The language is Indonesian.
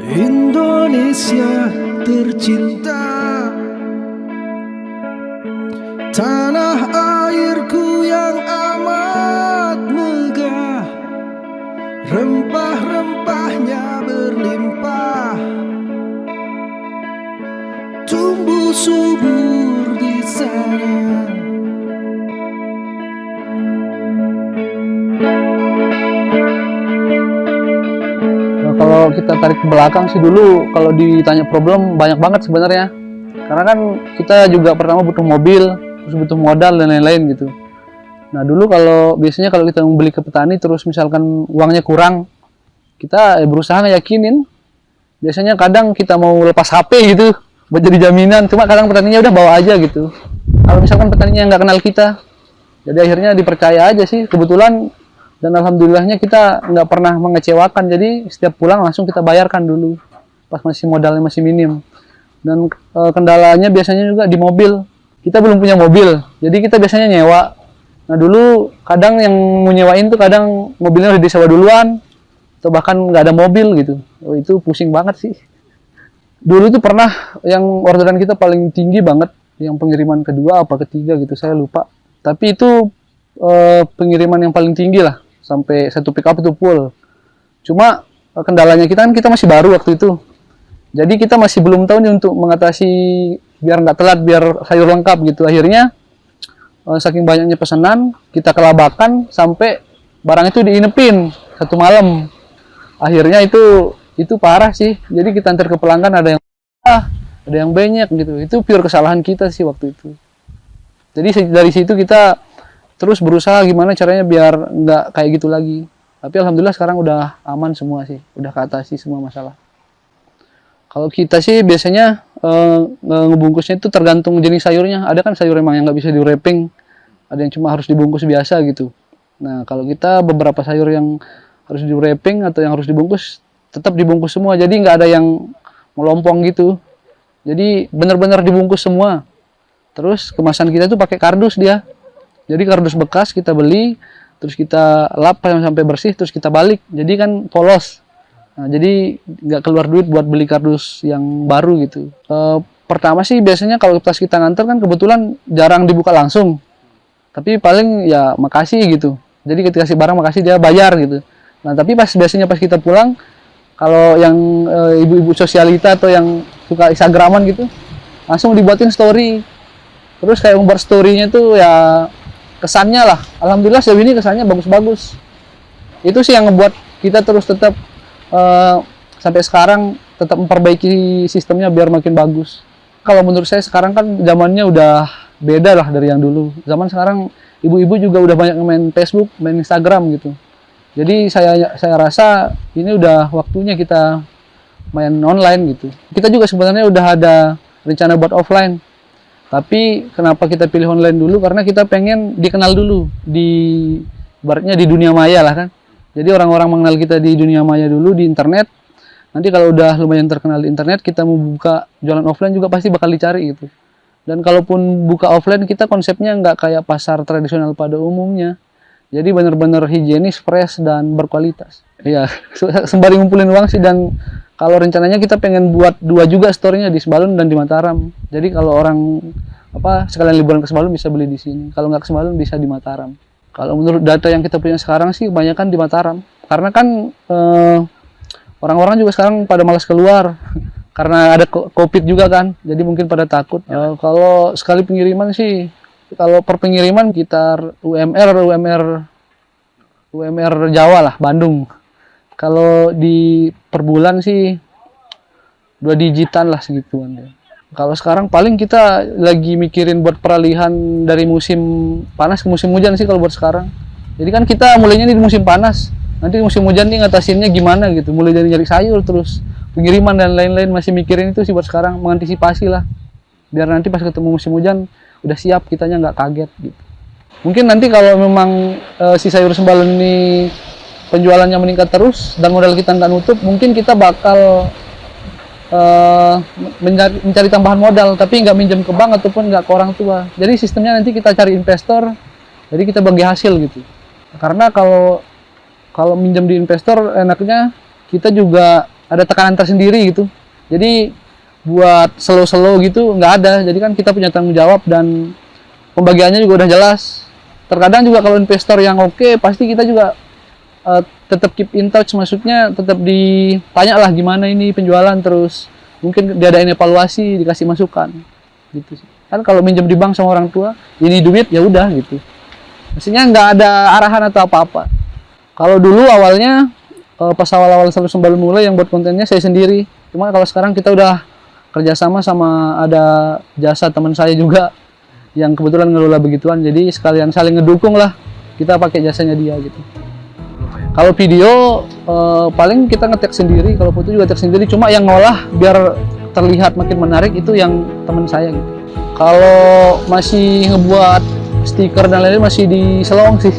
Indonesia tercinta, tanah airku yang amat megah, rempah-rempahnya berlimpah, tumbuh subur di sana. Kalau kita tarik ke belakang sih dulu, kalau ditanya problem banyak banget sebenarnya. Karena kan kita juga pertama butuh mobil, terus butuh modal dan lain-lain gitu. Nah dulu biasanya kalau kita membeli ke petani terus misalkan uangnya kurang, kita berusaha ngeyakinin. Biasanya kadang kita mau lepas HP gitu buat jadi jaminan, cuma kadang petaninya udah bawa aja gitu. Kalau misalkan petaninya nggak kenal kita, jadi akhirnya dipercaya aja sih. Kebetulan dan alhamdulillahnya kita nggak pernah mengecewakan, jadi setiap pulang langsung kita bayarkan dulu pas masih modalnya masih minim. Dan kendalanya biasanya juga di mobil, kita belum punya mobil, jadi kita biasanya nyewa. Nah dulu kadang yang mau nyewain tuh kadang mobilnya udah disewa duluan atau bahkan nggak ada mobil gitu. Itu pusing banget sih. Dulu tuh pernah yang orderan kita paling tinggi banget, yang pengiriman kedua apa ketiga gitu saya lupa, tapi itu pengiriman yang paling tinggi lah, sampai satu pick up itu full. Cuma kendalanya kita kan kita masih baru waktu itu, jadi kita masih belum tahu nih untuk mengatasi biar nggak telat, biar sayur lengkap gitu. Akhirnya saking banyaknya pesanan, kita kelabakan sampai barang itu diinepin satu malam. Akhirnya itu parah sih, jadi kita antar ke pelanggan ada yang ada yang banyak gitu. Itu pure kesalahan kita sih waktu itu. Jadi dari situ kita terus berusaha gimana caranya biar nggak kayak gitu lagi. Tapi alhamdulillah sekarang udah aman semua sih, udah keatasi semua masalah. Kalau kita sih biasanya ngebungkusnya itu tergantung jenis sayurnya. Ada kan sayur emang yang nggak bisa di wrapping, ada yang cuma harus dibungkus biasa gitu. Nah kalau kita beberapa sayur yang harus di wrapping atau yang harus dibungkus, tetap dibungkus semua. Jadi nggak ada yang melompong gitu. Jadi benar-benar dibungkus semua. Terus kemasan kita tuh pakai kardus dia. Jadi kardus bekas kita beli, terus kita lap sampai bersih, terus kita balik. Jadi kan polos. Nah, jadi nggak keluar duit buat beli kardus yang baru gitu. Pertama sih biasanya kalau pas kita nganter kan kebetulan jarang dibuka langsung. Tapi paling ya makasih gitu. Jadi ketika kasih barang makasih dia bayar gitu. Nah tapi biasanya pas kita pulang, kalau yang ibu-ibu sosialita atau yang suka instagraman gitu, langsung dibuatin story. Terus kayak membuat story-nya tuh ya kesannya lah, alhamdulillah sejauh ini kesannya bagus-bagus. Itu sih yang ngebuat kita terus tetap sampai sekarang tetap memperbaiki sistemnya biar makin bagus. Kalau menurut saya sekarang kan zamannya udah beda lah dari yang dulu. Zaman sekarang ibu-ibu juga udah banyak main Facebook, main Instagram gitu. Jadi saya rasa ini udah waktunya kita main online gitu. Kita juga sebenarnya udah ada rencana buat offline. Tapi kenapa kita pilih online dulu? Karena kita pengen dikenal dulu ibaratnya di dunia maya lah kan. Jadi orang-orang mengenal kita di dunia maya dulu di internet. Nanti kalau udah lumayan terkenal di internet, kita mau buka jualan offline juga pasti bakal dicari gitu. Dan kalaupun buka offline, kita konsepnya nggak kayak pasar tradisional pada umumnya. Jadi benar-benar higienis, fresh dan berkualitas. Iya, sembari ngumpulin uang sih. Dan kalau rencananya kita pengen buat dua juga store-nya di Sembalun dan di Mataram. Jadi kalau orang sekalian liburan ke Sembalun bisa beli di sini. Kalau nggak ke Sembalun bisa di Mataram. Kalau menurut data yang kita punya sekarang sih kebanyakan di Mataram. Karena kan orang-orang juga sekarang pada malas keluar. Karena ada COVID juga kan. Jadi mungkin pada takut. Kalau sekali pengiriman sih, kalau per pengiriman sekitar UMR Jawa lah, Bandung. Kalau di per bulan sih 2 digitan lah segituan ya. Kalau sekarang paling kita lagi mikirin buat peralihan dari musim panas ke musim hujan sih kalau buat sekarang. Jadi kan kita mulainya di musim panas, nanti musim hujan nih ngatasinnya gimana gitu. Mulai dari nyari sayur, terus pengiriman dan lain-lain, masih mikirin itu sih buat sekarang, mengantisipasi lah. Biar nanti pas ketemu musim hujan udah siap, kitanya nggak kaget gitu. Mungkin nanti kalau memang si sayur Sembalun ini penjualannya meningkat terus dan modal kita nggak nutup, mungkin kita bakal mencari tambahan modal, tapi nggak minjem ke bank ataupun nggak ke orang tua. Jadi sistemnya nanti kita cari investor, jadi kita bagi hasil gitu. Karena kalau minjem di investor enaknya kita juga ada tekanan tersendiri gitu. Jadi buat slow-slow gitu nggak ada. Jadi kan kita punya tanggung jawab dan pembagiannya juga udah jelas. Terkadang juga kalau investor yang oke, pasti kita juga tetap keep in touch, maksudnya tetap ditanya lah gimana ini penjualan, terus mungkin diadain evaluasi, dikasih masukan gitu sih. Kan kalau minjem di bank sama orang tua, ini duit ya udah gitu. Maksudnya nggak ada arahan atau apa-apa. Kalau dulu awalnya pas awal-awal Salus baru mulai yang buat kontennya saya sendiri. Cuma kalau sekarang kita udah kerjasama sama ada jasa teman saya juga yang kebetulan ngelola begituan, jadi sekalian saling ngedukung lah, kita pakai jasanya dia gitu. Kalau video paling kita ngetek sendiri, kalau foto juga ngetek sendiri, cuma yang ngolah biar terlihat makin menarik itu yang teman saya gitu. Kalau masih ngebuat stiker dan lain-lain masih di Selong sih.